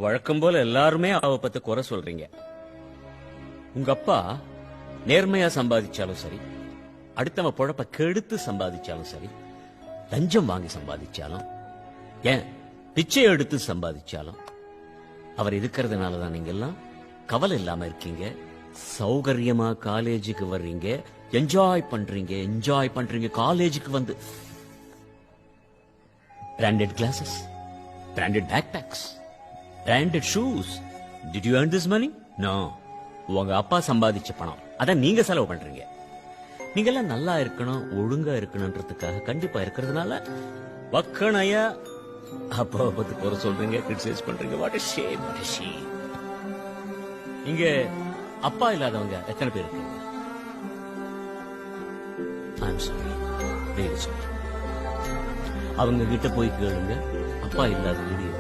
வழக்கம் போல எல்லாருமே அவ பத்தி குறை சொல்றீங்க. உங்க அப்பா நேர்மையா சம்பாதிச்சாலும் சரி, அடுத்தவ பொழப்ப கெடுத்து சம்பாதிச்சாலும் சரி, லஞ்சம் வாங்கி சம்பாதிச்சாலும், ஏன் பிச்சை எடுத்து சம்பாதிச்சாலும், அவர் இருக்கிறதுனாலதான் நீங்க எல்லாம் கவலை இல்லாம இருக்கீங்க. சௌகரியமா காலேஜுக்கு வர்றீங்க, என்ஜாய் பண்றீங்க. காலேஜுக்கு வந்து branded glasses, branded backpacks, branded shoes. Did you earn this money? No. உங்க அப்பா சம்பாதிச்ச பணம் அதான் நீங்க செலவு பண்றீங்க. நீங்க எல்லாம் நல்லா இருக்கணும், ஒழுங்கா இருக்கணும்ன்றதுக்காக கண்டிப்பா இருக்கிறதுனால வக்கணையா அப்பா பத்தி குறை சொல்றீங்க, கிரிட்டிசைஸ் பண்றீங்க. What a shame. இங்க அப்பா இல்லாதவங்க எத்தனை பேர் இருக்கீங்க? I'm sorry. அவங்க கிட்ட போய் கேளுங்க, அப்பா இல்லாத வீடு